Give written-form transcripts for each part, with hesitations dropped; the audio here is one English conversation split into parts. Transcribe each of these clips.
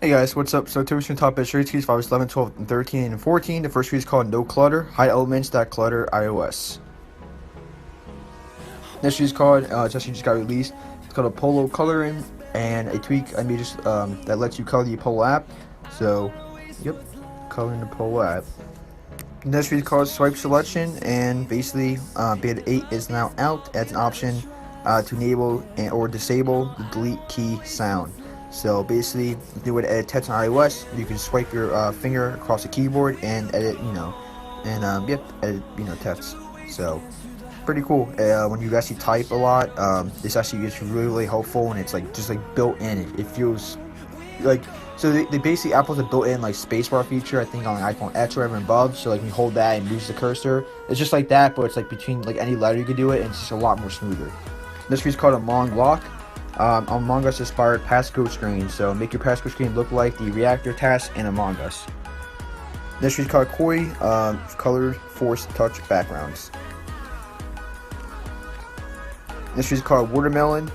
Hey guys, what's up? So today we're going to talk about shade keys for iOS 11, 12, and 13, and 14. The first key is called No Clutter, Hide Elements That Clutter iOS. Next key is called, it's actually just got released. It's called a Polo Coloring and a tweak I made just that lets you color the Polo app. So, yep, coloring the Polo app. Next key is called Swipe Selection, and basically beta 8 is now out as an option to enable or disable the delete key sound. So basically, if you would edit text on iOS, you can swipe your finger across the keyboard and edit, edit, text. So pretty cool. When you actually type a lot, this actually is really helpful, and it's just built in. It feels like, so they basically, Apple's a built-in spacebar feature, I think, on iPhone X or whatever and above. So when you hold that and use the cursor, it's just like that, but it's between any letter you could do it, and it's just a lot more smoother. This is called Among Lock. Among Us inspired passcode screen, so make your passcode screen look like the reactor task in Among Us. This is called Koi, colored force touch backgrounds. This is called Watermelon.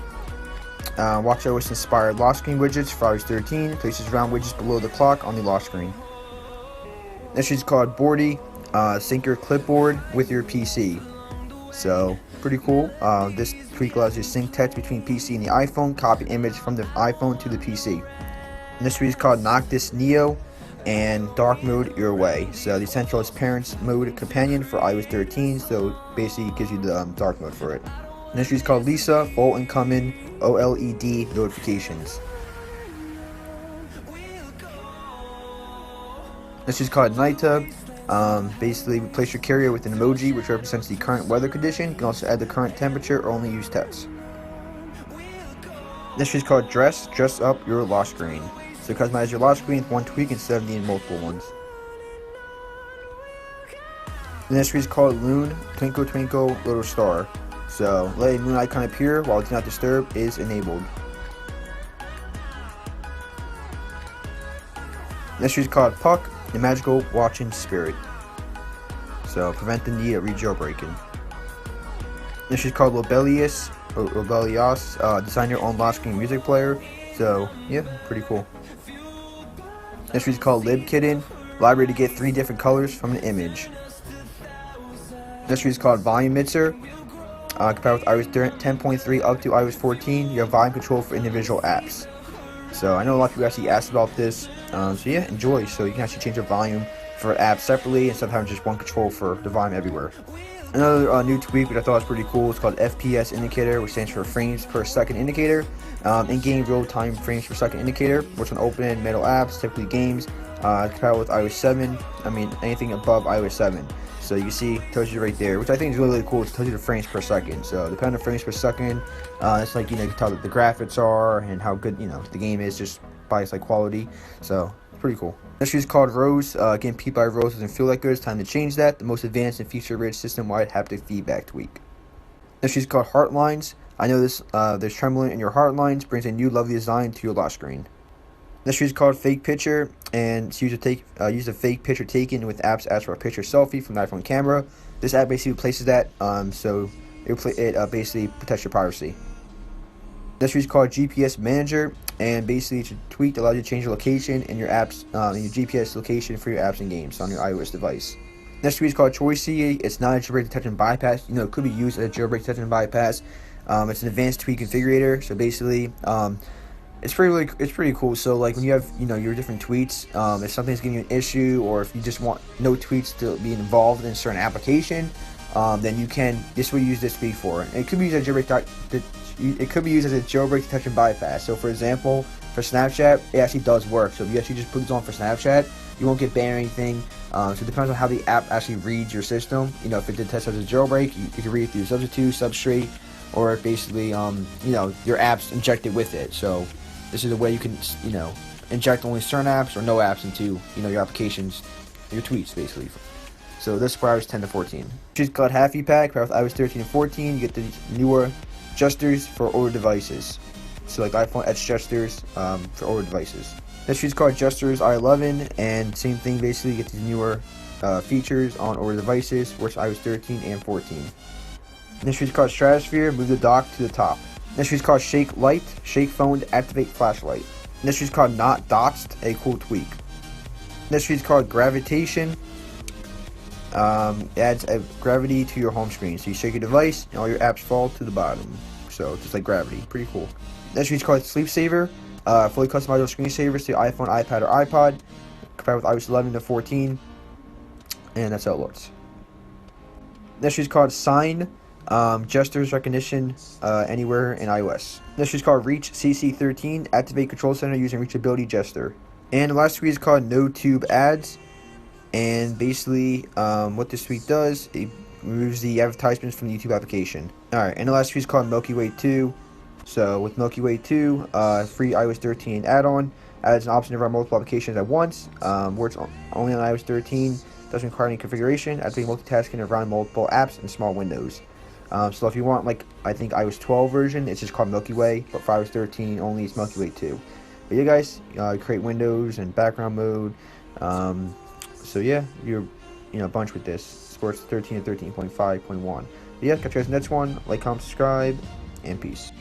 WatchOS inspired lock screen widgets for iOS 13. Places round widgets below the clock on the lock screen. This is called Boardy, sync your clipboard with your PC. So pretty cool. This tweak allows you to sync text between PC and the iPhone, copy image from the iPhone to the PC. And this tweak is called Noctis Neo and Dark Mode Your Way. So the essential is Parents Mode Companion for iOS 13. So basically it gives you the dark mode for it. And this tweak is called Lisa Full Incoming OLED Notifications. This is called Night Tub. Basically replace your carrier with an emoji which represents the current weather condition. You can also add the current temperature or only use text. This is called Dress up your lock screen. So customize your lock screen with one tweak instead of needing multiple ones. The next is called Loon, Twinkle Twinkle Little Star. So letting moon icon appear while do not disturb is enabled. Next is called Puck, the magical watching spirit. So prevent the need of re-jailbreaking. This is called Lobelius, design your own lock screen music player. So yeah, pretty cool. This is called LibKitten, library to get 3 different colors from an image. This is called Volume Mixer. Compared with iOS 10.3 up to iOS 14, you have volume control for individual apps. So I know a lot of people actually asked about this. So yeah, enjoy. So you can actually change your volume for apps separately instead of having just one control for the volume everywhere. Another new tweak which I thought was pretty cool is called FPS Indicator, which stands for Frames Per Second Indicator. In-game real-time frames per second indicator, which when open middle apps, typically games, compatible with iOS 7. Anything above iOS 7. So you can see, it tells you right there, which I think is really cool. It tells you the frames per second. So depending on frames per second, it's you can tell what the graphics are and how good the game is just by its quality. So pretty cool. Next is called Rose. Again, Peep by Rose doesn't feel that good. It's time to change that. The most advanced and feature-rich system-wide haptic feedback tweak. Next is called Heart Lines. I know this. There's trembling in your heart lines. Brings a new lovely design to your lock screen. Next is called Fake Picture, and it's use a fake picture taken with apps ask for a picture selfie from the iPhone camera. This app basically replaces that, so it basically protects your privacy. Next is called GPS Manager, and basically it's a tweak that allows you to change your location and your apps, your GPS location for your apps and games on your iOS device. Next is called Choicey. It's not a jailbreak detection bypass. It could be used as a jailbreak detection bypass. It's an advanced tweak configurator. So basically, it's pretty cool. So when you have your different tweets, if something's giving you an issue, or if you just want no tweets to be involved in a certain application, then you can. This will use this tweak for. It could be used as a jailbreak detection bypass. So for example, for Snapchat, it actually does work. So if you actually just put this on for Snapchat, you won't get banned or anything. So it depends on how the app actually reads your system. If it detects as a jailbreak, you can read it through substitute, substrate, or basically your apps injected with it. So this is a way you can inject only certain apps or no apps into your applications, your tweets basically. So this is for iOS 10 to 14. Which is called Happy Pack. With iOS 13 and 14, you get the newer gestures for older devices. So iPhone X gestures for older devices. This is called Gestures i11, and same thing basically. You get these newer features on older devices, which iOS 13 and 14. This is called Stratosphere. Move the dock to the top. Next is called Shake Light, shake phone to activate flashlight. This feature is called Not Dotsed, a cool tweak. This feature is called Gravitation. It adds a gravity to your home screen. So you shake your device and all your apps fall to the bottom. So just like gravity. Pretty cool. This feature is called Sleep Saver. Fully customizable screensavers to your iPhone, iPad, or iPod. Compatible with iOS 11 to 14. And that's how it looks. This feature is called Sign. Gestures recognition anywhere in iOS. This feature is called Reach CC13. Activate Control Center using Reachability Gesture. And the last tweak is called No Tube Ads. And basically, what this tweak does, it removes the advertisements from the YouTube application. Alright, and the last tweak is called Milky Way 2. So, with Milky Way 2, free iOS 13 add-on, adds an option to run multiple applications at once, where it's only on iOS 13, doesn't require any configuration, activate multitasking to run multiple apps in small windows. So if you want, like, I think iOS 12 version, it's just called Milky Way, but for iOS 13 only, it's Milky Way 2. But yeah, guys, create windows and background mode. So yeah, you're a bunch with this. Supports 13 and 13.5.1. But yeah, catch you guys in the next one. Like, comment, subscribe, and peace.